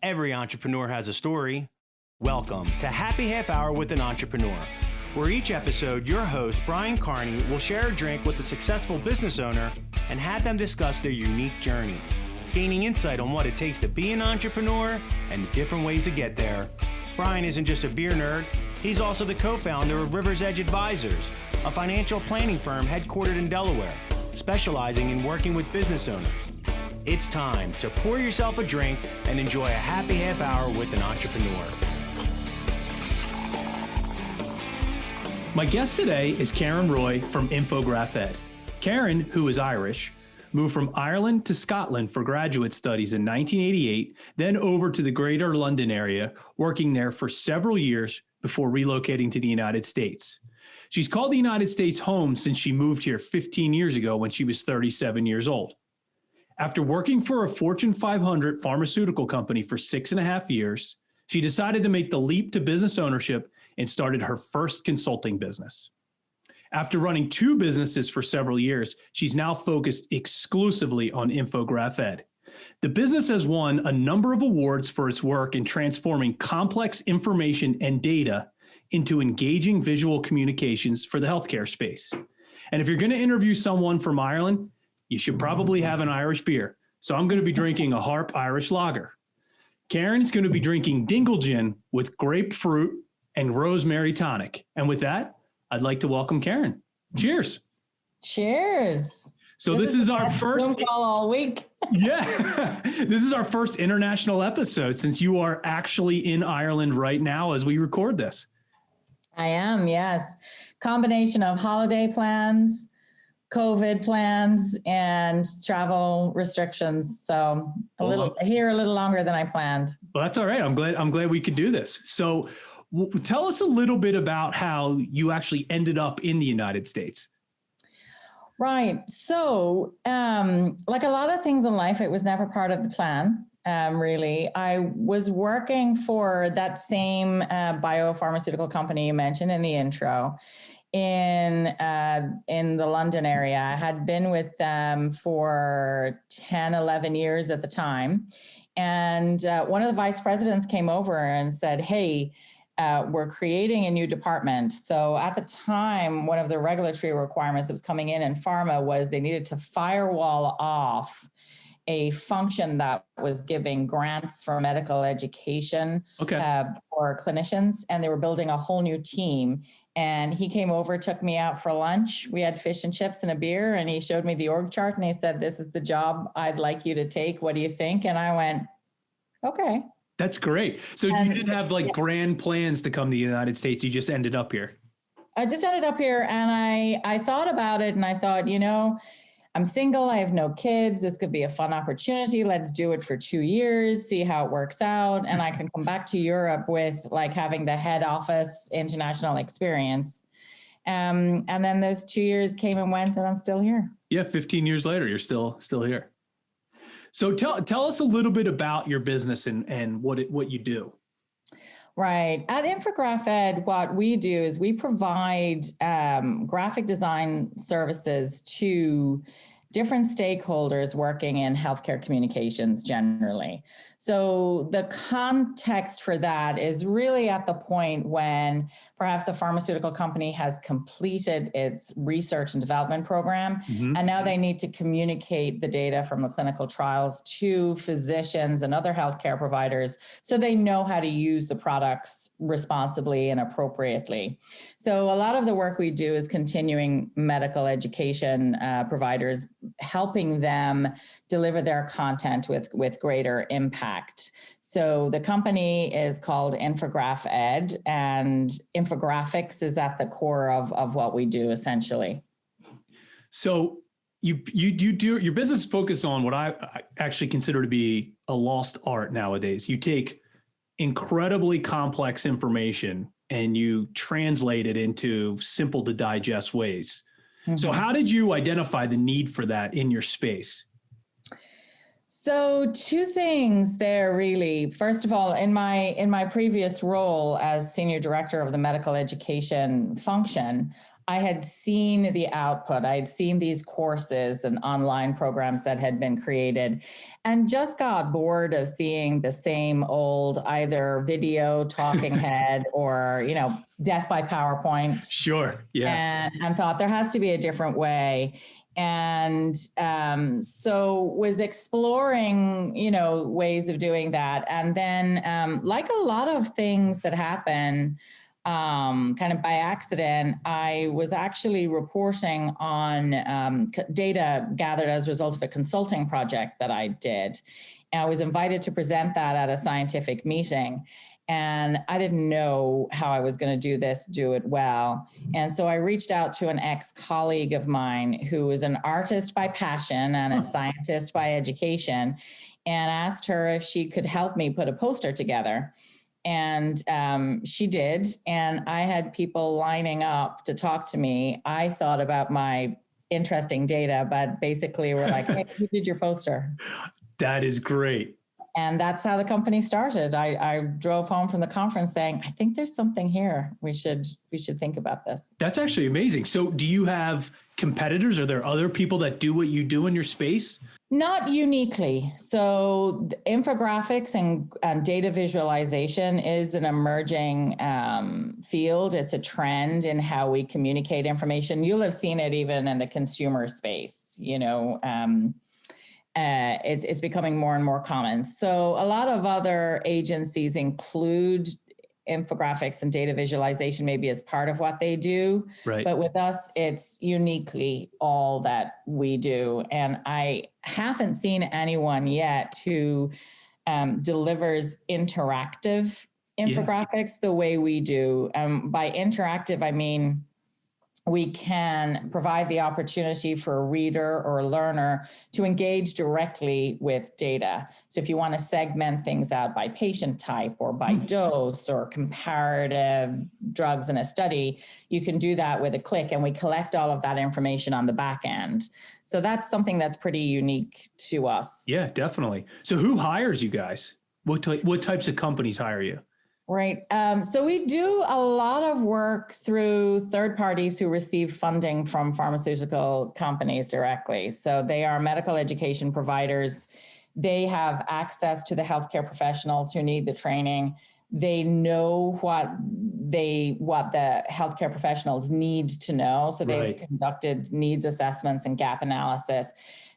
Every entrepreneur has a story. Welcome to Happy Half Hour with an Entrepreneur, where each episode your host, Brian Carney, will share a drink with a successful business owner and have them discuss their unique journey, gaining insight on what it takes to be an entrepreneur and the different ways to get there. Brian isn't just a beer nerd, he's also the co-founder of River's Edge Advisors, a financial planning firm headquartered in Delaware, specializing in working with business owners. It's time to pour yourself a drink and enjoy a happy half hour with an entrepreneur. My guest today is Karen Roy from Infograph ED. Karen, who is Irish, moved from Ireland to Scotland for graduate studies in 1988, then over to the Greater London area, working there for several years before relocating to the United States. She's called the United States home since she moved here 15 years ago when she was 37 years old. After working for a Fortune 500 pharmaceutical company for 6.5 years, she decided to make the leap to business ownership and started her first consulting business. After running 2 businesses for several years, she's now focused exclusively on Infograph ED. The business has won a number of awards for its work in transforming complex information and data into engaging visual communications for the healthcare space. And if you're going to interview someone from Ireland, you should probably have an Irish beer. So I'm going to be drinking a Harp Irish Lager. Karen's going to be drinking Dingle Gin with grapefruit and rosemary tonic. And with that, I'd like to welcome Karen. Cheers. Cheers. So this is our first Zoom call all week. Yeah, this is our first international episode since you are actually in Ireland right now as we record this. I am, yes. Combination of holiday plans, COVID plans, and travel restrictions. So a little longer than I planned. Well, that's all right. I'm glad we could do this. So tell us a little bit about how you actually ended up in the United States. Right. So like a lot of things in life, it was never part of the plan. Really, I was working for that same biopharmaceutical company you mentioned in the intro in the London area. I had been with them for 10, 11 years at the time. And one of the vice presidents came over and said, hey, we're creating a new department. So at the time, one of the regulatory requirements that was coming in pharma was they needed to firewall off a function that was giving grants for medical education for clinicians. And they were building a whole new team. And he came over, took me out for lunch. We had fish and chips and a beer, and he showed me the org chart and he said, this is the job I'd like you to take. What do you think? And I went, okay. That's great. So you didn't have grand plans to come to the United States. You just ended up here. I just ended up here, and I thought about it, and I thought, I'm single. I have no kids. This could be a fun opportunity. Let's do it for 2 years, see how it works out. And I can come back to Europe with having the head office international experience. And then those 2 years came and went, and I'm still here. Yeah. 15 years later, you're still here. So tell us a little bit about your business and what you do. Right. At Infograph ED, what we do is we provide graphic design services to different stakeholders working in healthcare communications generally. So the context for that is really at the point when perhaps a pharmaceutical company has completed its research and development program, and now they need to communicate the data from the clinical trials to physicians and other healthcare providers so they know how to use the products responsibly and appropriately. So a lot of the work we do is continuing medical education providers, helping them deliver their content with greater impact. So the company is called Infograph ED, and infographics is at the core of what we do essentially. So you do your business focus on what I actually consider to be a lost art nowadays. You take incredibly complex information and you translate it into simple to digest ways. So how did you identify the need for that in your space? So 2 things there really. First of all, in my previous role as senior director of the medical education function, I had seen the output. I had seen these courses and online programs that had been created and just got bored of seeing the same old either video talking head or, death by PowerPoint. Sure. Yeah. And thought there has to be a different way. And so was exploring, ways of doing that. And then like a lot of things that happen, kind of by accident, I was actually reporting on data gathered as a result of a consulting project that I did. And I was invited to present that at a scientific meeting. And I didn't know how I was going to do it well. And so I reached out to an ex-colleague of mine who was an artist by passion and a scientist by education, and asked her if she could help me put a poster together. And she did. And I had people lining up to talk to me. I thought about my interesting data, but basically we're like, hey, who did your poster? That is great. And that's how the company started. I drove home from the conference saying, I think there's something here. We should think about this. That's actually amazing. So do you have competitors? Are there other people that do what you do in your space? Not uniquely. So infographics and data visualization is an emerging field. It's a trend in how we communicate information. You'll have seen it even in the consumer space, it's becoming more and more common. So a lot of other agencies include infographics and data visualization maybe as part of what they do. Right. But with us, it's uniquely all that we do. And I haven't seen anyone yet who delivers interactive infographics the way we do. By interactive, I mean, we can provide the opportunity for a reader or a learner to engage directly with data. So if you want to segment things out by patient type or by dose or comparative drugs in a study, you can do that with a click, and we collect all of that information on the back end. So that's something that's pretty unique to us. Yeah, definitely. So who hires you guys? What types of companies hire you? Right. So we do a lot of work through third parties who receive funding from pharmaceutical companies directly. So they are medical education providers. They have access to the healthcare professionals who need the training. They know what the healthcare professionals need to know. So they've conducted needs assessments and gap analysis.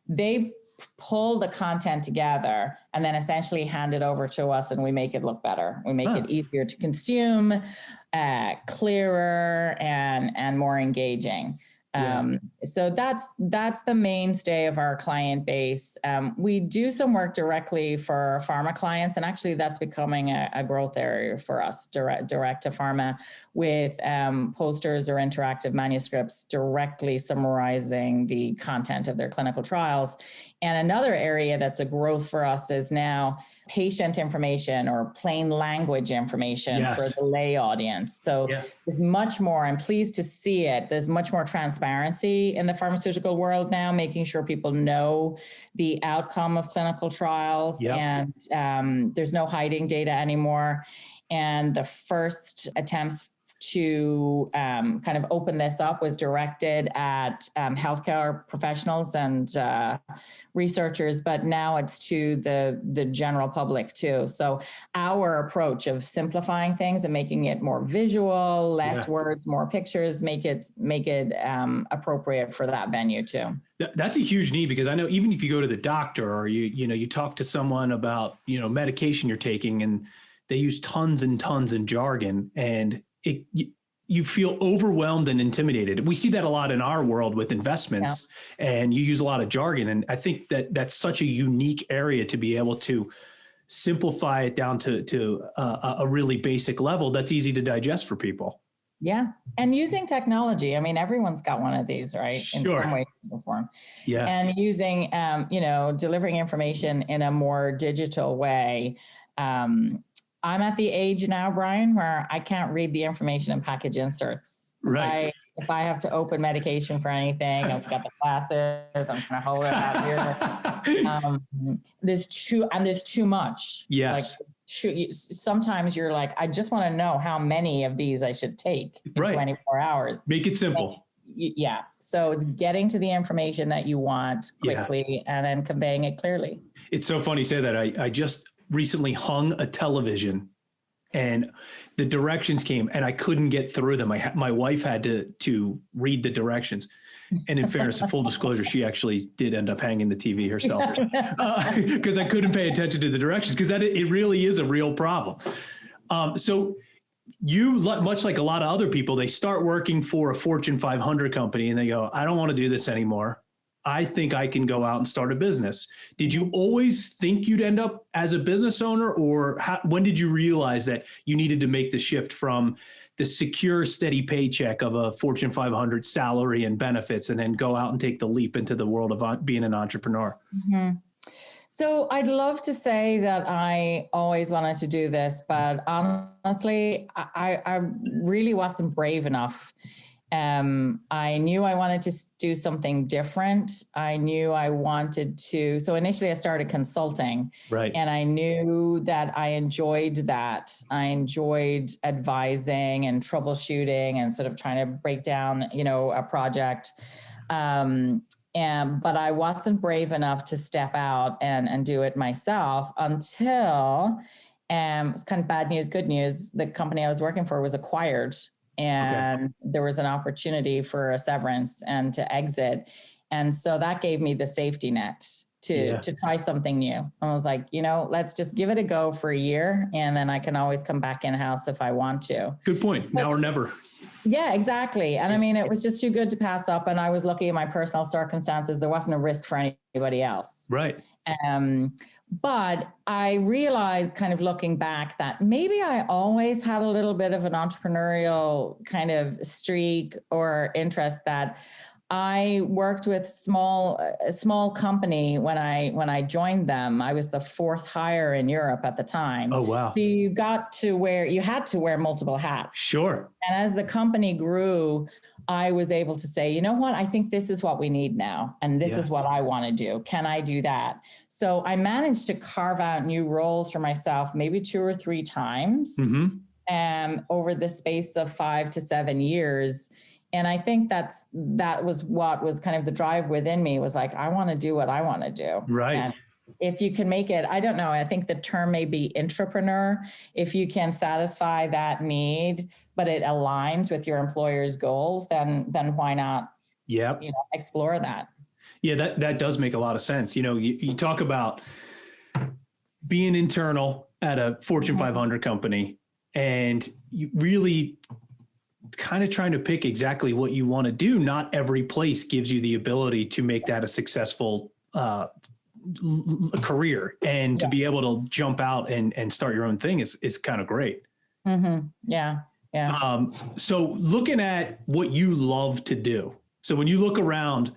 They pull the content together and then essentially hand it over to us, and we make it look better. We make it easier to consume, clearer, and more engaging. So that's the mainstay of our client base. We do some work directly for pharma clients, and actually that's becoming a growth area for us, direct to pharma, with posters or interactive manuscripts directly summarizing the content of their clinical trials. And another area that's a growth for us is now patient information or plain language information for the lay audience. So there's much more, I'm pleased to see it. There's much more transparency in the pharmaceutical world now, making sure people know the outcome of clinical trials, and there's no hiding data anymore. And the first attempts to kind of open this up was directed at healthcare professionals and researchers, but now it's to the general public too. So our approach of simplifying things and making it more visual, less words, more pictures, make it appropriate for that venue too. That's a huge need, because I know even if you go to the doctor or you talk to someone about medication you're taking, and they use tons and tons of jargon, and you feel overwhelmed and intimidated. We see that a lot in our world with investments, and you use a lot of jargon. And I think that that's such a unique area to be able to simplify it down to a really basic level that's easy to digest for people. Yeah. And using technology. I mean, everyone's got one of these, right? Sure. In some way, shape, or form. Yeah. And using, delivering information in a more digital way. I'm at the age now, Brian, where I can't read the information in package inserts. Right. If I have to open medication for anything, I've got the glasses, I'm trying to hold it out here. There's too much. Yes. Like, sometimes you're like, I just want to know how many of these I should take in 24 hours. Make it simple. Yeah. So it's getting to the information that you want quickly and then conveying it clearly. It's so funny you say that. I just recently hung a television and the directions came and I couldn't get through them. My wife had to read the directions. And in fairness, full disclosure, she actually did end up hanging the TV herself because I couldn't pay attention to the directions because it really is a real problem. So you, much like a lot of other people, they start working for a Fortune 500 company and they go, I don't want to do this anymore. I think I can go out and start a business. Did you always think you'd end up as a business owner, or when did you realize that you needed to make the shift from the secure, steady paycheck of a Fortune 500 salary and benefits and then go out and take the leap into the world of being an entrepreneur? Mm-hmm. So I'd love to say that I always wanted to do this, but honestly, I really wasn't brave enough. I knew I wanted to do something different. I knew I wanted to. So initially I started consulting, and I knew that I enjoyed that. I enjoyed advising and troubleshooting and sort of trying to break down, a project. But I wasn't brave enough to step out and do it myself until, it's kind of bad news, good news. The company I was working for was acquired. And there was an opportunity for a severance and to exit. And so that gave me the safety net to try something new. I was like, let's just give it a go for a year. And then I can always come back in-house if I want to. Good point. Now or never. Yeah, exactly. And I mean, it was just too good to pass up. And I was lucky in my personal circumstances. There wasn't a risk for anybody else. Right. But I realized, kind of looking back, that maybe I always had a little bit of an entrepreneurial kind of streak or interest. That I worked with a small company when I joined them. I was the fourth hire in Europe at the time. Oh, wow. So you had to wear multiple hats. Sure. And as the company grew, I was able to say, you know what, I think this is what we need now. And this is what I want to do. Can I do that? So I managed to carve out new roles for myself, maybe 2 or 3 times over the space of 5 to 7 years. And I think that was what was kind of the drive within me, was like, I want to do what I want to do. Right. And if you can make it, I don't know, I think the term may be intrapreneur. If you can satisfy that need, but it aligns with your employer's goals, then why not explore that? Yeah, that does make a lot of sense. You talk about being internal at a Fortune 500 company, and you really kind of trying to pick exactly what you want to do. Not every place gives you the ability to make that a successful career, and to be able to jump out and start your own thing is kind of great. Mm-hmm. Yeah. Yeah. So looking at what you love to do. So when you look around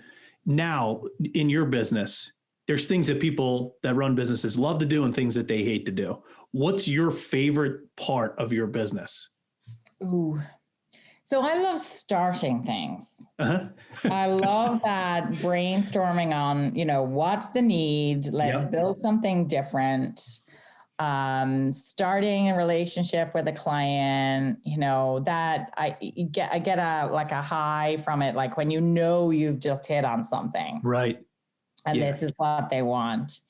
now in your business, there's things that people that run businesses love to do and things that they hate to do. What's your favorite part of your business? Ooh. So I love starting things. I love that brainstorming on, what's the need? Let's build something different. Starting a relationship with a client, that I get a high from it. Like when you've just hit on something. Right. And this is what they want.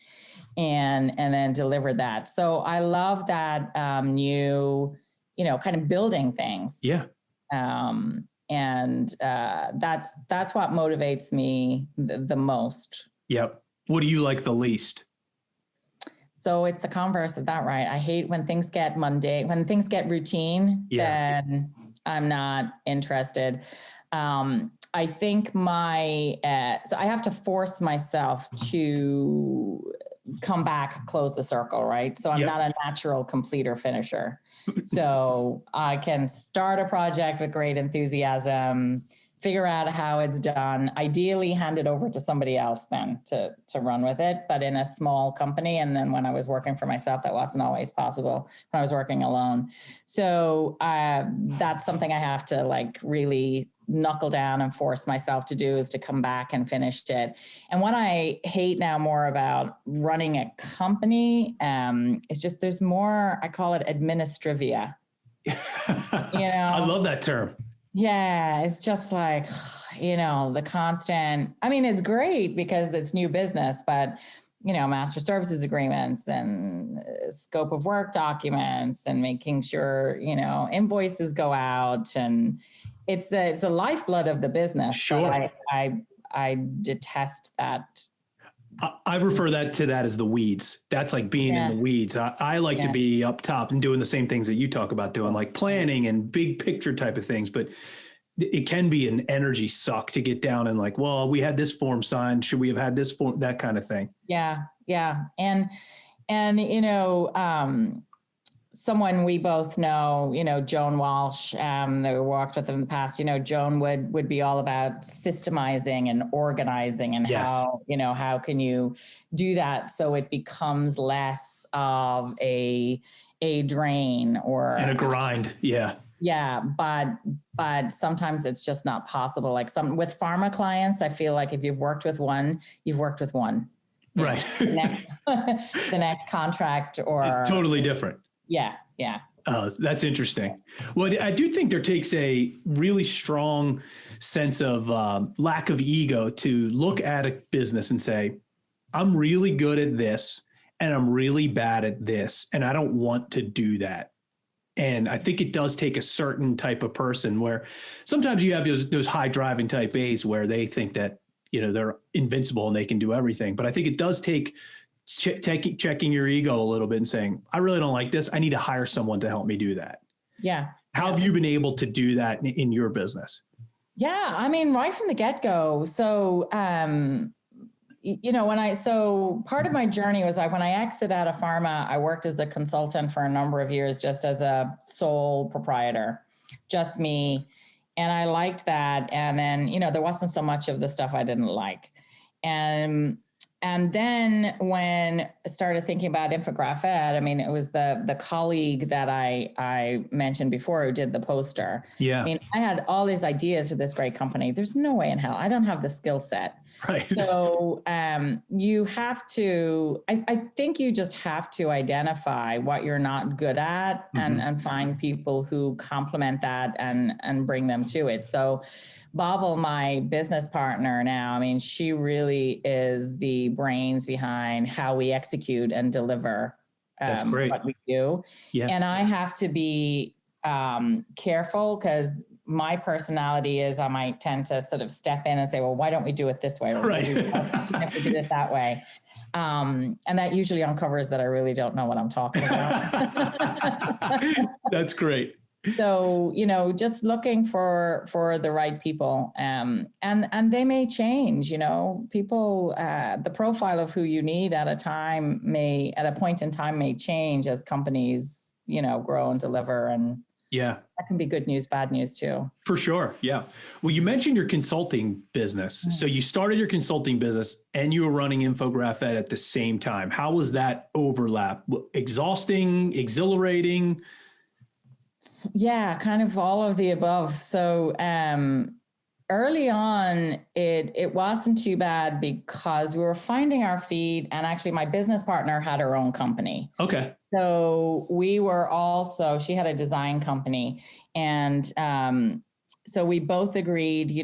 And then deliver that. So I love that new, kind of building things. Yeah. And that's what motivates me the most. Yep. What do you like the least? So it's the converse of that, right? I hate when things get mundane, when things get routine, then I'm not interested. I think so I have to force myself to come back, close the circle, right? So I'm not a natural completer finisher. So I can start a project with great enthusiasm, figure out how it's done, ideally hand it over to somebody else then to run with it, but in a small company. And then when I was working for myself, that wasn't always possible when I was working alone. So that's something I have to really knuckle down and force myself to do is to come back and finish it. And what I hate now more about running a company is just there's more, I call it administrivia. I love that term. Yeah, it's just like, the constant, I mean, it's great because it's new business, but master services agreements and scope of work documents and making sure, invoices go out, and it's the lifeblood of the business. Sure. But I detest that. I refer to that as the weeds. That's like being in the weeds. I like to be up top and doing the same things that you talk about doing, like planning and big picture type of things. But it can be an energy suck to get down and like, well, we had this form signed. Should we have had this form? That kind of thing. Yeah. Yeah. And someone we both know, Joan Walsh, that we worked with in the past, Joan would be all about systemizing and organizing and how can you do that so it becomes less of a drain and a grind. Yeah. Yeah. But sometimes it's just not possible. Like with pharma clients, I feel like if you've worked with one, you've worked with one. Right. The next contract it's totally different. Yeah. Yeah. That's interesting. Well, I do think there takes a really strong sense of lack of ego to look at a business and say, I'm really good at this and I'm really bad at this, and I don't want to do that. And I think it does take a certain type of person where sometimes you have those high driving type A's where they think that, they're invincible and they can do everything. But I think it does take checking your ego a little bit and saying, I really don't like this. I need to hire someone to help me do that. Yeah. How have you been able to do that in your business? Yeah. I mean, right from the get-go. So, so part of my journey was like when I exited out of pharma, I worked as a consultant for a number of years, just as a sole proprietor, just me. And I liked that. And then, there wasn't so much of the stuff I didn't like. And then when I started thinking about Infograph ED, I mean, it was the colleague that I mentioned before who did the poster. Yeah. I mean, I had all these ideas for this great company. There's no way in hell. I don't have the skill set. Right. So you have to, I think you just have to identify what you're not good at and find people who complement that and bring them to it. So Bavel, my business partner now, I mean, she really is the brains behind how we execute and deliver That's great. what we do. Yeah. And I have to be careful because my personality is I might tend to sort of step in and say, well, why don't we do it this way? Or right. If we did it that way. And that usually uncovers that I really don't know what I'm talking about. That's great. So, just looking for the right people, and they may change, people, the profile of who you need at a point in time may change as companies, grow and deliver. And yeah, that can be good news, bad news too. For sure. Yeah. Well, you mentioned your consulting business. So you started your consulting business and you were running Infograph ED at the same time. How was that overlap? Exhausting, exhilarating? Yeah, kind of all of the above. So early on, it wasn't too bad because we were finding our feet, and actually my business partner had her own company. Okay. So she had a design company, and so we both agreed,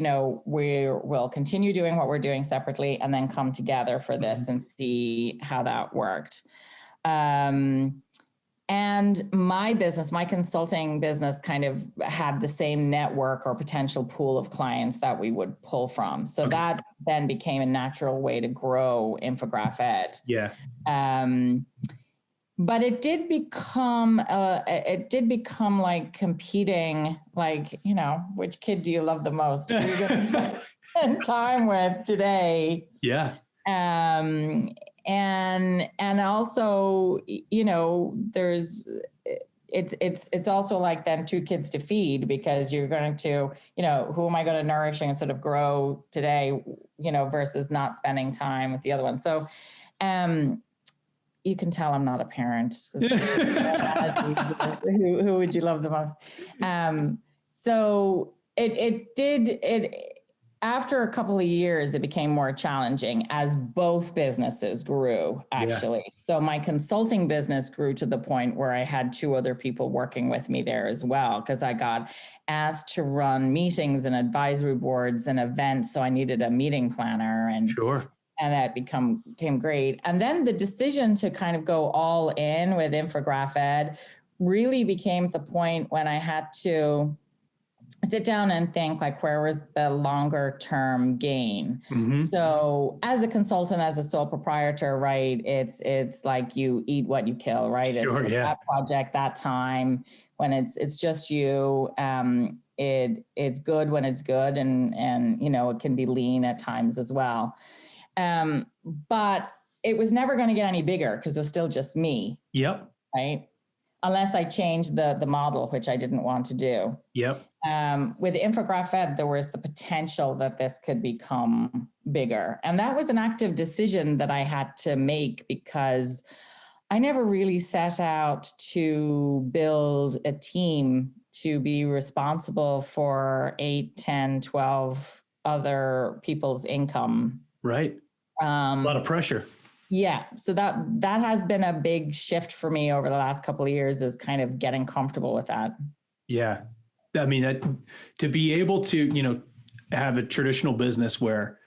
we'll continue doing what we're doing separately and then come together for this and see how that worked. And my consulting business kind of had the same network or potential pool of clients that we would pull from. So that then became a natural way to grow Infograph ED. Yeah. But it did become like competing, like, which kid do you love the most? Who are you going to spend time with today? Yeah. And also, it's also like then two kids to feed, because you're going to, who am I going to nourish and sort of grow today, versus not spending time with the other one. So, you can tell I'm not a parent. Who would you love the most? So After a couple of years, it became more challenging as both businesses grew, actually. Yeah. So my consulting business grew to the point where I had 2 other people working with me there as well, because I got asked to run meetings and advisory boards and events. So I needed a meeting planner, and sure. And that became great. And then the decision to kind of go all in with Infograph Ed really became the point when I had to sit down and think, like, where was the longer term gain? Mm-hmm. So as a consultant, as a sole proprietor, right, it's like you eat what you kill, right? It's just that project, that time. When it's just you, it's good when it's good, and it can be lean at times as well. But it was never going to get any bigger because it was still just me. Yep. Right. Unless I changed the model, which I didn't want to do. Yep. With Infograph Ed, there was the potential that this could become bigger. And that was an active decision that I had to make, because I never really set out to build a team to be responsible for 8, 10, 12 other people's income. Right. A lot of pressure. Yeah. So that has been a big shift for me over the last couple of years, is kind of getting comfortable with that. Yeah. I mean, that to be able to, have a traditional business where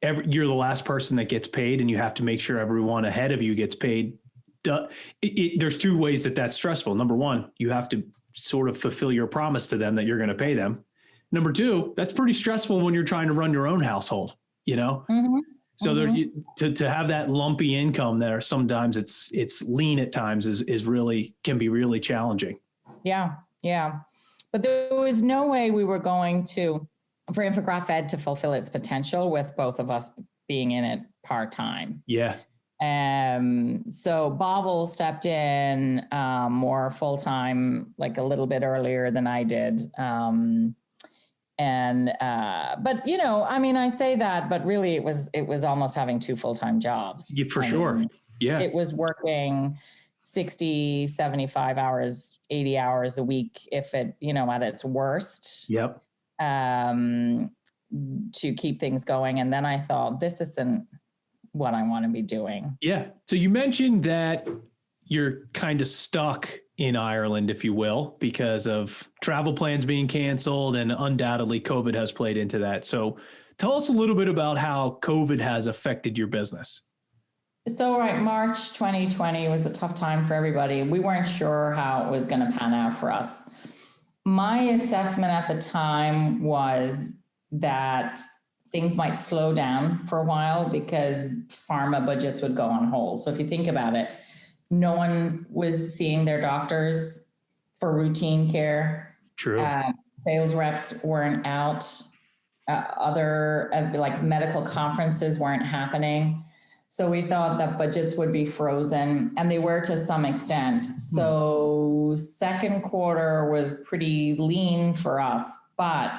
you're the last person that gets paid, and you have to make sure everyone ahead of you gets paid. There's 2 ways that's stressful. Number 1, you have to sort of fulfill your promise to them that you're going to pay them. Number 2, that's pretty stressful when you're trying to run your own household, Mm-hmm. So mm-hmm. to have that lumpy income there, sometimes it's lean at times can be really challenging. Yeah. Yeah. But there was no way we were going for Infograph Ed to fulfill its potential with both of us being in it part-time. Yeah. So Bobble stepped in more full-time, like a little bit earlier than I did. But I say that, but really it was almost having 2 full-time jobs. Yeah, for sure. Yeah. It was working 60, 75 hours, 80 hours a week, if it, at its worst. Yep. To keep things going. And then I thought, this isn't what I want to be doing. Yeah. So you mentioned that you're kind of stuck in Ireland, if you will, because of travel plans being canceled, and undoubtedly COVID has played into that. So tell us a little bit about how COVID has affected your business. So, March 2020 was a tough time for everybody. We weren't sure how it was going to pan out for us. My assessment at the time was that things might slow down for a while because pharma budgets would go on hold. So if you think about it, no one was seeing their doctors for routine care. True. Sales reps weren't out. Other medical conferences weren't happening. So we thought that budgets would be frozen, and they were to some extent. So second quarter was pretty lean for us, but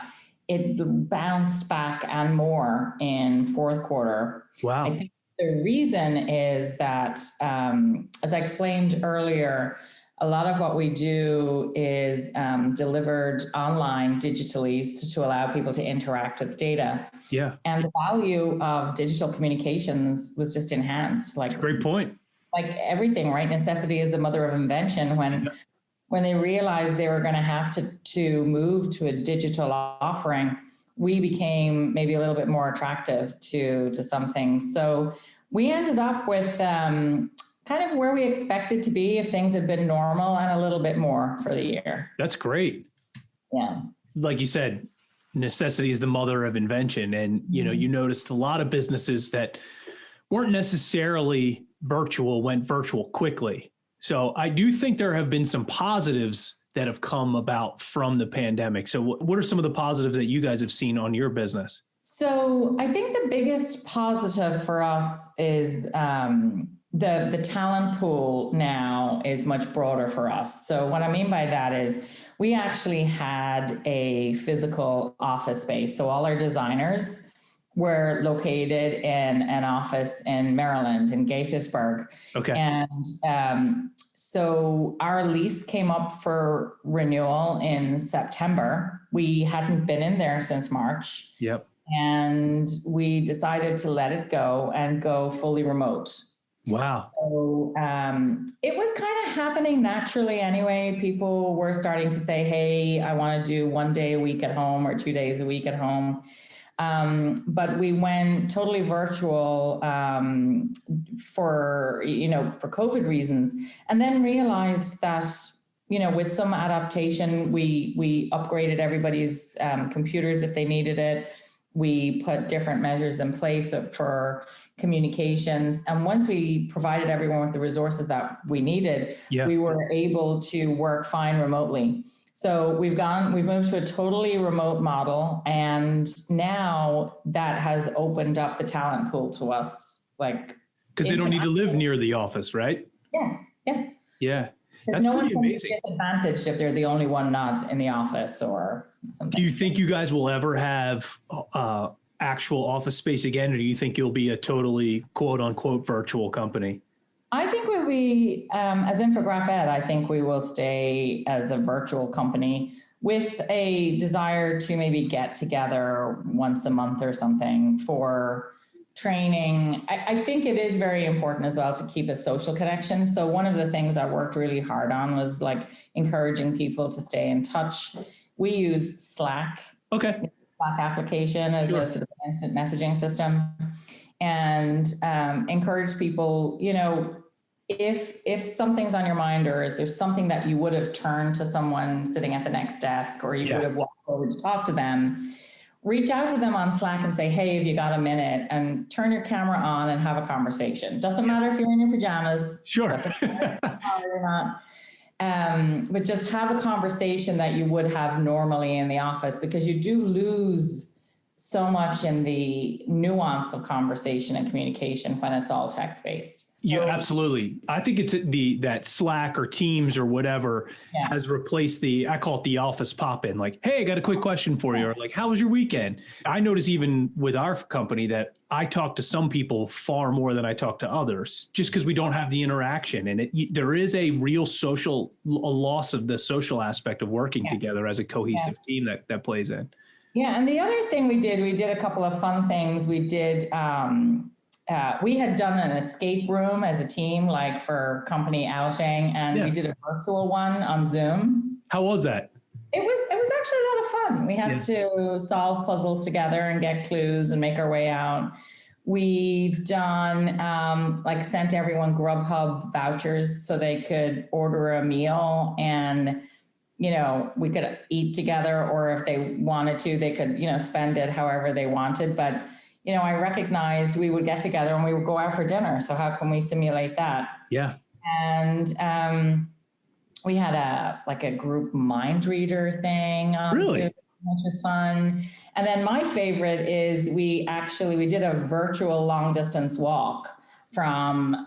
it bounced back and more in fourth quarter. Wow. I think the reason is that, as I explained earlier, a lot of what we do is delivered online digitally to allow people to interact with data. Yeah. And the value of digital communications was just enhanced. That's a great point. Like everything, right? Necessity is the mother of invention. When they realized they were going to have to move to a digital offering, we became maybe a little bit more attractive to some things. So we ended up with kind of where we expected to be if things had been normal, and a little bit more for the year. That's great. Yeah. Like you said, necessity is the mother of invention. And, you noticed a lot of businesses that weren't necessarily virtual went virtual quickly. So I do think there have been some positives that have come about from the pandemic. So what are some of the positives that you guys have seen on your business? So I think the biggest positive for us is the talent pool now is much broader for us. So what I mean by that is we actually had a physical office space. So all our designers we're located in an office in Maryland, in Gaithersburg. Okay. And so our lease came up for renewal in September. We hadn't been in there since March. Yep. And we decided to let it go and go fully remote. Wow. So it was kind of happening naturally anyway. People were starting to say, hey, I want to do 1 day a week at home or 2 days a week at home. But we went totally virtual for COVID reasons, and then realized that, with some adaptation, we upgraded everybody's computers if they needed it. We put different measures in place for communications. And once we provided everyone with the resources that we needed, we were able to work fine remotely. So we've moved to a totally remote model. And now that has opened up the talent pool to us. Because they don't need to live near the office, right? Yeah. That's no one's pretty amazing. Disadvantaged if they're the only one not in the office or something. Do you think you guys will ever have actual office space again, or do you think you'll be a totally quote unquote virtual company? I think we'll be, as Infograph ED, I think we will stay as a virtual company with a desire to maybe get together once a month or something for training. I think it is very important as well to keep a social connection. So one of the things I worked really hard on was encouraging people to stay in touch. We use Slack. Okay. Slack application as a sort of instant messaging system, and encourage people, if something's on your mind, or is there something that you would have turned to someone sitting at the next desk, or you would have walked over to talk to them, reach out to them on Slack and say, hey, have you got a minute? And turn your camera on and have a conversation. Doesn't matter if you're in your pajamas. Sure. Doesn't matter if you're not. But just have a conversation that you would have normally in the office, because you do lose so much in the nuance of conversation and communication when it's all text-based. Yeah, absolutely. I think it's that Slack or Teams or whatever has replaced I call it the office pop-in. Hey, I got a quick question for you. Or how was your weekend? I notice even with our company that I talk to some people far more than I talk to others, just because we don't have the interaction. And there is a real a loss of the social aspect of working together as a cohesive team that plays in. Yeah. And the other thing we did a couple of fun things. We did, we had done an escape room as a team, for company outing, and we did a virtual one on Zoom. How was that? It was actually a lot of fun. We had to solve puzzles together and get clues and make our way out. We've done sent everyone Grubhub vouchers so they could order a meal, and we could eat together, or if they wanted to, they could spend it however they wanted. But I recognized we would get together and we would go out for dinner. So how can we simulate that? Yeah. And we had a group mind reader thing on Zoom, which was fun. And then my favorite is we did a virtual long distance walk from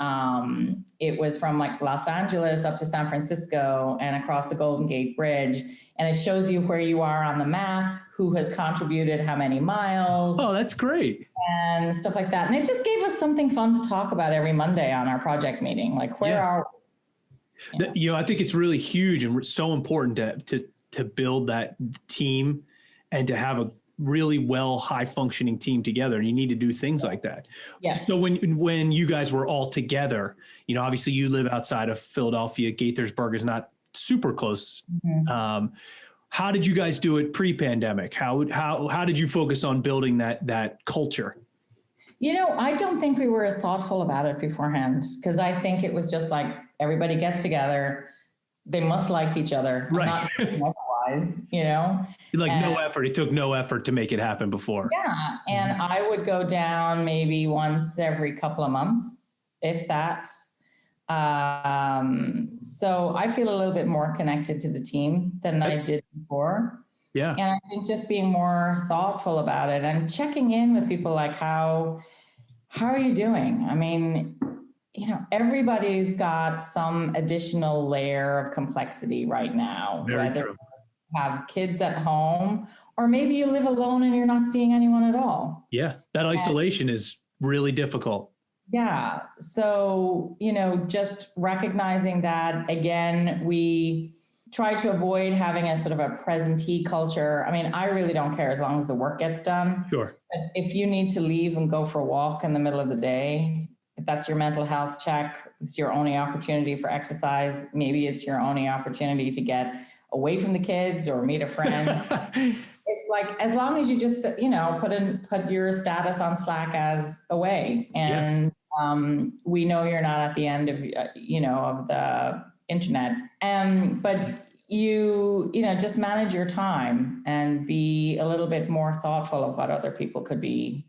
Los Angeles up to San Francisco and across the Golden Gate Bridge. And it shows you where you are on the map, who has contributed how many miles. Oh, that's great. And stuff like that. And it just gave us something fun to talk about every Monday on our project meeting. Where are we? I think it's really huge and so important to build that team and to have a really high functioning team together. And you need to do things like that. Yes. So when you guys were all together, obviously you live outside of Philadelphia. Gaithersburg is not super close. Mm-hmm. How did you guys do it pre-pandemic? How did you focus on building that culture? I don't think we were as thoughtful about it beforehand, because I think it was just everybody gets together. They must like each other. Right. Not otherwise, no effort. It took no effort to make it happen before. Yeah. And I would go down maybe once every couple of months, if that. So I feel a little bit more connected to the team than I did before. Yeah. And I think just being more thoughtful about it and checking in with people, how are you doing? I mean, everybody's got some additional layer of complexity right now. Very true. have kids at home, or maybe you live alone and you're not seeing anyone at all. Yeah. That isolation is really difficult. Yeah. So, just recognizing that, again, we try to avoid having a sort of a presentee culture. I mean, I really don't care as long as the work gets done. Sure. But if you need to leave and go for a walk in the middle of the day, if that's your mental health check, it's your only opportunity for exercise. Maybe it's your only opportunity to get away from the kids or meet a friend. It's like, as long as you just, put your status on Slack as away, and we know you're not at the end of, of the internet. But just manage your time and be a little bit more thoughtful of what other people could be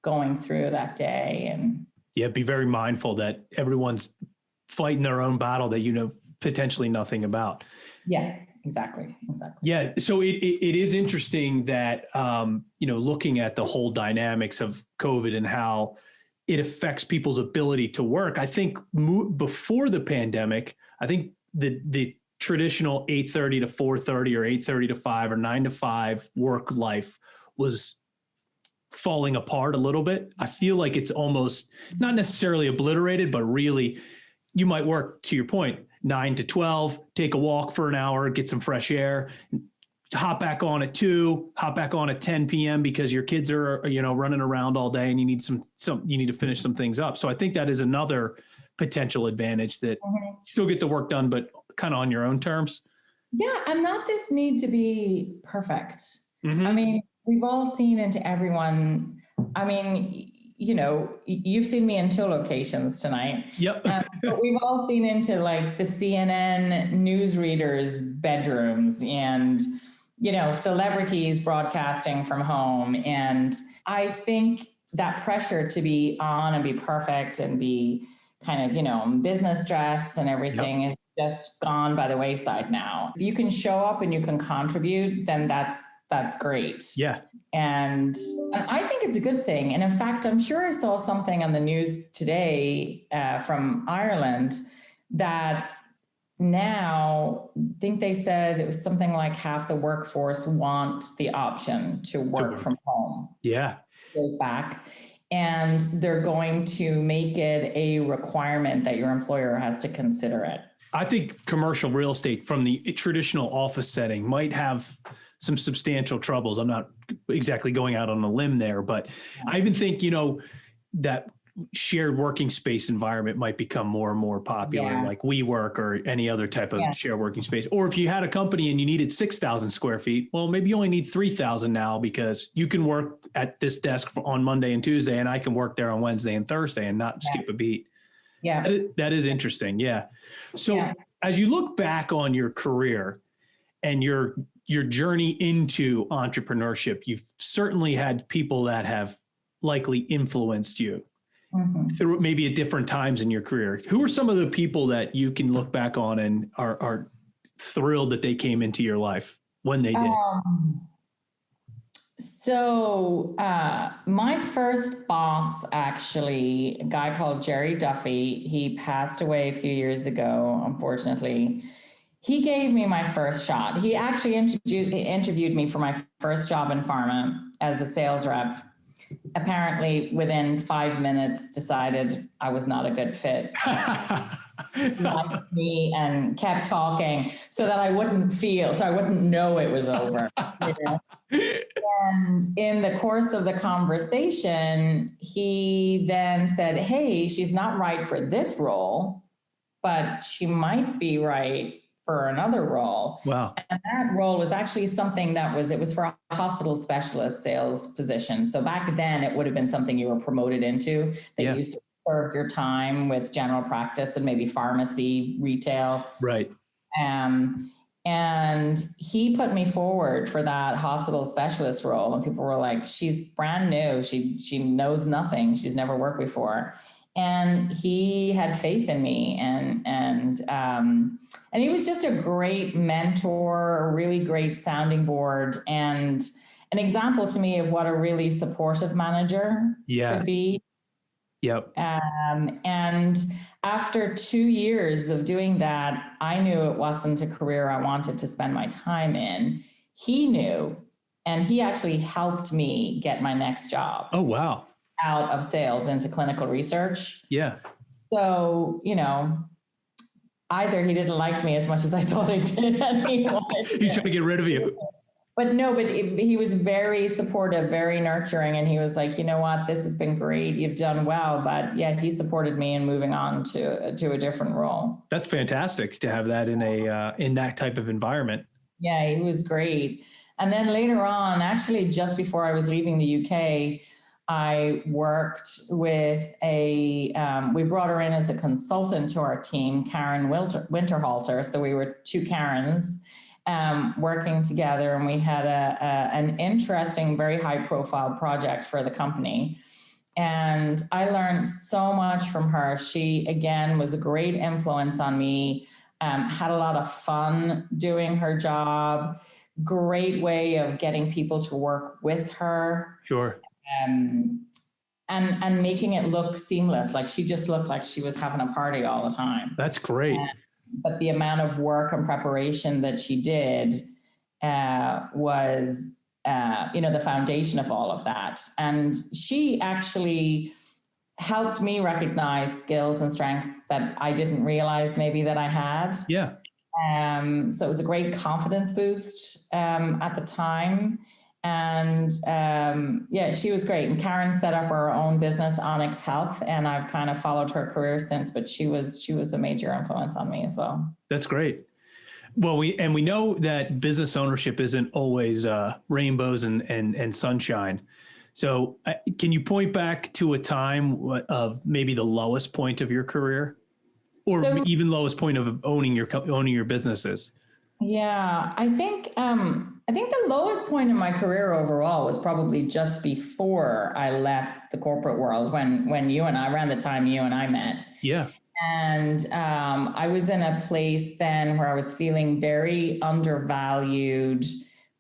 going through that day. And be very mindful that everyone's fighting their own battle that potentially nothing about. Yeah, exactly. Yeah. So it is interesting that, looking at the whole dynamics of COVID and how it affects people's ability to work. I think before the pandemic, I think the traditional 8:30 to 4:30 or 8:30 to 5 or 9 to 5 work life was falling apart a little bit. I feel like it's almost not necessarily obliterated, but really you might work, to your point, 9 to 12, take a walk for an hour, get some fresh air, hop back on at 2, hop back on at 10 p.m. because your kids are, running around all day and you need you need to finish some things up. So I think that is another potential advantage, that still get the work done, but kind of on your own terms. Yeah. And not this need to be perfect. I mean, we've all seen into everyone. I mean, you've seen me in 2 locations tonight. Yep. But we've all seen into like the CNN newsreaders' bedrooms and, celebrities broadcasting from home. And I think that pressure to be on and be perfect and be kind of, business dressed and everything is just gone by the wayside now. If you can show up and you can contribute, then that's great. Yeah. And I think it's a good thing. And in fact, I'm sure I saw something on the news today from Ireland that now, I think they said it was something like half the workforce want the option to work from home. Yeah. Goes back. And they're going to make it a requirement that your employer has to consider it. I think commercial real estate from the traditional office setting might have some substantial troubles. I'm not exactly going out on a limb there, but I even think, that shared working space environment might become more and more popular, like WeWork or any other type of shared working space. Or if you had a company and you needed 6,000 square feet, well, maybe you only need 3,000 now, because you can work at this desk on Monday and Tuesday, and I can work there on Wednesday and Thursday and not skip a beat. Yeah. That is interesting. Yeah. So as you look back on your career and your journey into entrepreneurship, you've certainly had people that have likely influenced you through maybe at different times in your career. Who are some of the people that you can look back on and are thrilled that they came into your life when they did? So my first boss, actually, a guy called Jerry Duffy, he passed away a few years ago, unfortunately. He gave me my first shot. He actually interviewed me for my first job in pharma as a sales rep. Apparently, within 5 minutes, decided I was not a good fit. Liked me and kept talking so that I wouldn't know it was over. And in the course of the conversation, he then said, "Hey, she's not right for this role, but she might be right for another role." Wow. And that role was actually something it was for a hospital specialist sales position. So back then it would have been something you were promoted into, that you served your time with general practice and maybe pharmacy, retail. Right. And he put me forward for that hospital specialist role. And people were like, "She's brand new. She knows nothing. She's never worked before." And he had faith in me, and he was just a great mentor, a really great sounding board, and an example to me of what a really supportive manager could be. Yep. And after 2 years of doing that, I knew it wasn't a career I wanted to spend my time in. He knew, and he actually helped me get my next job. Oh, wow. Out of sales into clinical research. Yeah. So, either he didn't like me as much as I thought he did, and he wanted He's trying to get rid of you. But no, he was very supportive, very nurturing. And he was like, you know what, this has been great. You've done well. But yeah, he supported me in moving on to a different role. That's fantastic to have that in that type of environment. Yeah, he was great. And then later on, actually, just before I was leaving the UK, I worked with we brought her in as a consultant to our team, Karen Winterhalter. So we were two Karens working together, and we had an interesting, very high profile project for the company. And I learned so much from her. She, again, was a great influence on me, had a lot of fun doing her job, great way of getting people to work with her. Sure. And making it look seamless. Like she just looked like she was having a party all the time. That's great. But the amount of work and preparation that she did was, the foundation of all of that. And she actually helped me recognize skills and strengths that I didn't realize maybe that I had. Yeah. So it was a great confidence boost at the time. And she was great. And Karen set up her own business, Onyx Health, and I've kind of followed her career since. But she was a major influence on me as well. That's great. Well, we know that business ownership isn't always rainbows and sunshine. So, can you point back to a time of maybe the lowest point of your career, or even lowest point of owning your businesses? Yeah, I think the lowest point in my career overall was probably just before I left the corporate world, when you and I, around the time you and I met. Yeah. And I was in a place then where I was feeling very undervalued,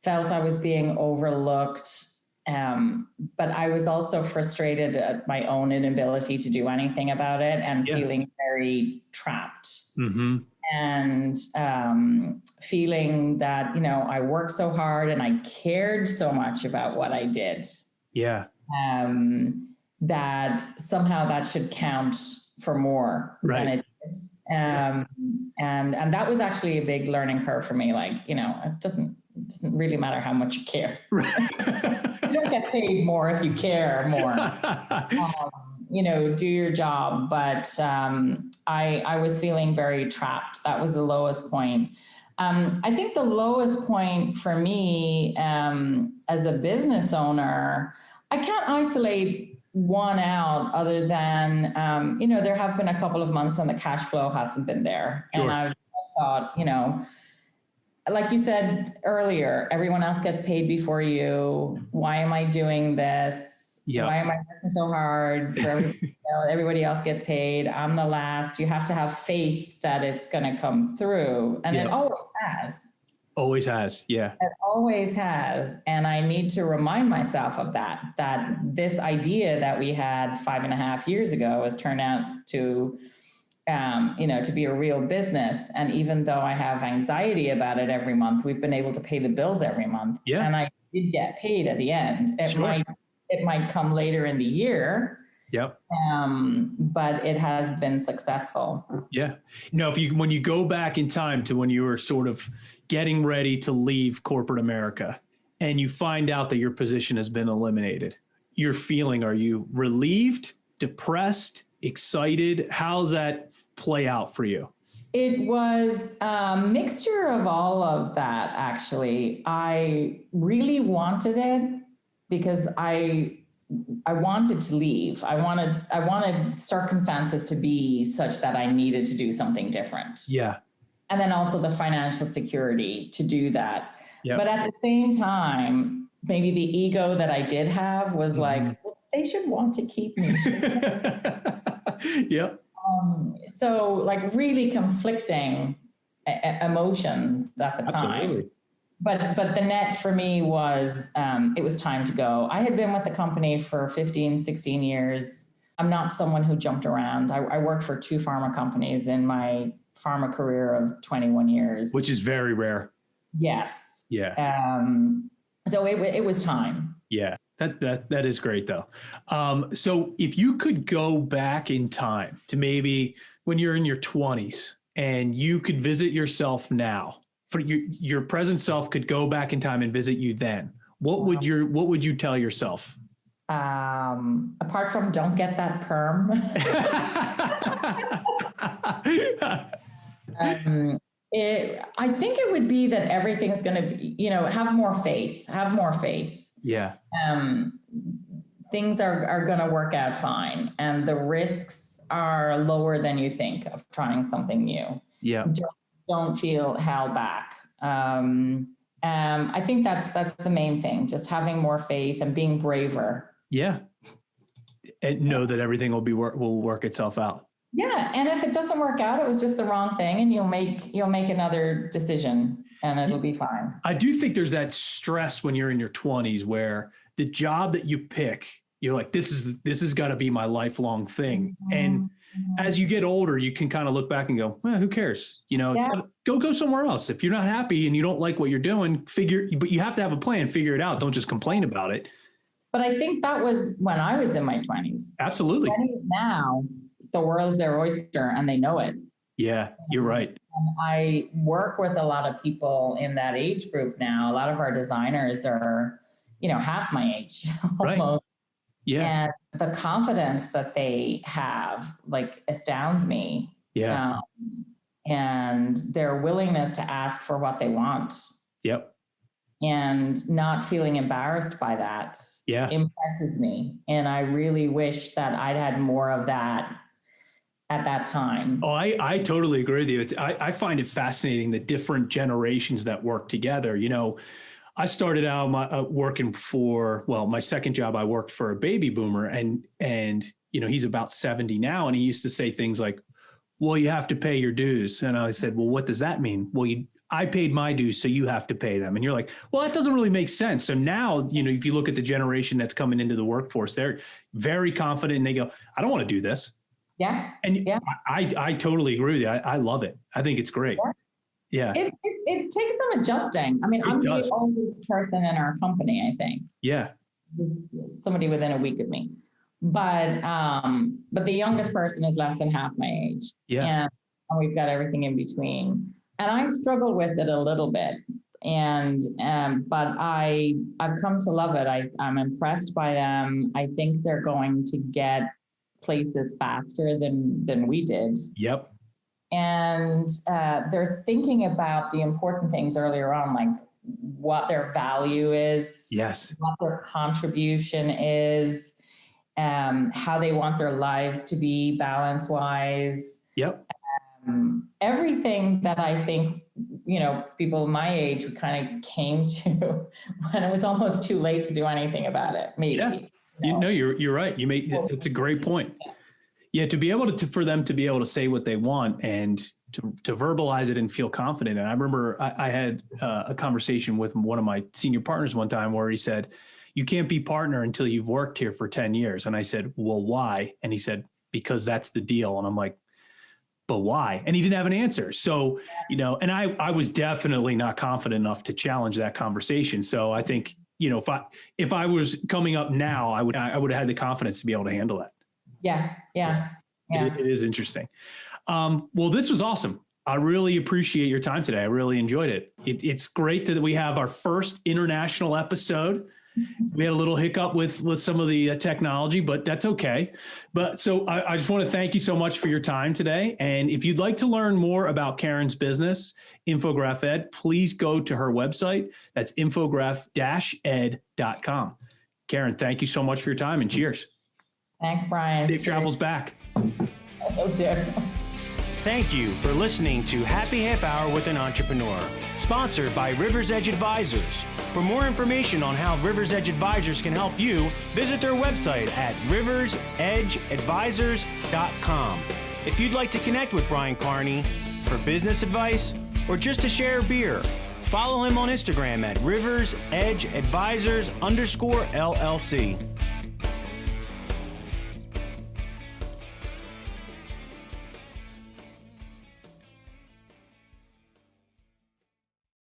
felt I was being overlooked, but I was also frustrated at my own inability to do anything about it, and feeling very trapped. Mm-hmm. And feeling that, I worked so hard and I cared so much about what I did. Yeah. That somehow that should count for more than it did. And that was actually a big learning curve for me. Like, it doesn't really matter how much you care. You don't get paid more if you care more. Do your job. But I was feeling very trapped. That was the lowest point. I think the lowest point for me as a business owner, I can't isolate one out other than, there have been a couple of months when the cash flow hasn't been there. Sure. And I just thought, like you said earlier, everyone else gets paid before you. Why am I doing this? Yep. Why am I working so hard? Everybody else gets paid. I'm the last. You have to have faith that it's going to come through. And it always has. Always has. Yeah. It always has. And I need to remind myself of that this idea that we had 5.5 years ago has turned out to, to be a real business. And even though I have anxiety about it every month, we've been able to pay the bills every month. Yeah. And I did get paid at the end. It might come later in the year. Yep. But it has been successful. Yeah. When you go back in time to when you were sort of getting ready to leave corporate America and you find out that your position has been eliminated, are you relieved, depressed, excited? How's that play out for you? It was a mixture of all of that, actually. I really wanted it because I wanted to leave. I wanted circumstances to be such that I needed to do something different. Yeah. And then also the financial security to do that. Yep. But at the same time, maybe the ego that I did have was like, well, they should want to keep me. Yep. So like really conflicting emotions at the time. Absolutely. But the net for me was, it was time to go. I had been with the company for 15, 16 years. I'm not someone who jumped around. I worked for 2 pharma companies in my pharma career of 21 years. Which is very rare. Yes. Yeah. So it was time. Yeah. That is great though. So if you could go back in time to maybe when you're in your 20s and you could visit yourself now, for your present self could go back in time and visit you then, what would you tell yourself? Apart from don't get that perm. I think it would be that everything's going to be, have more faith. Yeah. Things are going to work out fine. And the risks are lower than you think of trying something new. Yeah. Don't feel held back. I think that's the main thing, just having more faith and being braver. Yeah. And know that everything will work itself out. Yeah. And if it doesn't work out, it was just the wrong thing, and you'll make another decision and it'll be fine. I do think there's that stress when you're in your 20s where the job that you pick, you're like, this has got to be my lifelong thing. Mm-hmm. And as you get older, you can kind of look back and go, well, who cares? Go somewhere else. If you're not happy and you don't like what you're doing, but you have to have a plan, figure it out. Don't just complain about it. But I think that was when I was in my 20s. Absolutely. Now the world's their oyster and they know it. Yeah, you're right. And I work with a lot of people in that age group now. A lot of our designers are, half my age almost. Right. Yeah. And the confidence that they have astounds me. Yeah. And their willingness to ask for what they want. Yep. And not feeling embarrassed by that impresses me. And I really wish that I'd had more of that at that time. Oh, I totally agree with you. I find it fascinating, the different generations that work together. I started out working for, my second job, I worked for a baby boomer and he's about 70 now. And he used to say things like, well, you have to pay your dues. And I said, well, what does that mean? Well, I paid my dues, so you have to pay them. And you're like, well, that doesn't really make sense. So now, if you look at the generation that's coming into the workforce, they're very confident and they go, I don't want to do this. Yeah. And I totally agree with you. I love it. I think it's great. Yeah. It takes some adjusting. I mean, I'm the oldest person in our company, I think. Yeah. There's somebody within a week of me. But the youngest person is less than half my age. Yeah. And we've got everything in between. And I struggle with it a little bit. But I've come to love it. I'm impressed by them. I think they're going to get places faster than we did. Yep. And they're thinking about the important things earlier on, like what their value is. Yes. What their contribution is, how they want their lives to be balance-wise. Yep. Everything that I think, people my age kind of came to when it was almost too late to do anything about it. Maybe. Yeah. You're right. It's a great point. Yeah. To be able for them to be able to say what they want and to verbalize it and feel confident. And I remember I had a conversation with one of my senior partners one time where he said, you can't be partner until you've worked here for 10 years. And I said, well, why? And he said, because that's the deal. And I'm like, but why? And he didn't have an answer. So, and I was definitely not confident enough to challenge that conversation. So I think, if I was coming up now, I would have had the confidence to be able to handle that. Yeah. It is interesting. Well, this was awesome. I really appreciate your time today. I really enjoyed it. It's great that we have our first international episode. We had a little hiccup with some of the technology, but that's okay. But so I just want to thank you so much for your time today. And if you'd like to learn more about Karen's business, Infograph Ed, please go to her website. That's infograph-ed.com. Karen, thank you so much for your time and cheers. Thanks, Brian. Safe travels back. Oh, dear. Thank you for listening to Happy Half Hour with an Entrepreneur, sponsored by Rivers Edge Advisors. For more information on how Rivers Edge Advisors can help you, visit their website at riversedgeadvisors.com. If you'd like to connect with Brian Carney for business advice or just to share a beer, follow him on Instagram at riversedgeadvisors_LLC.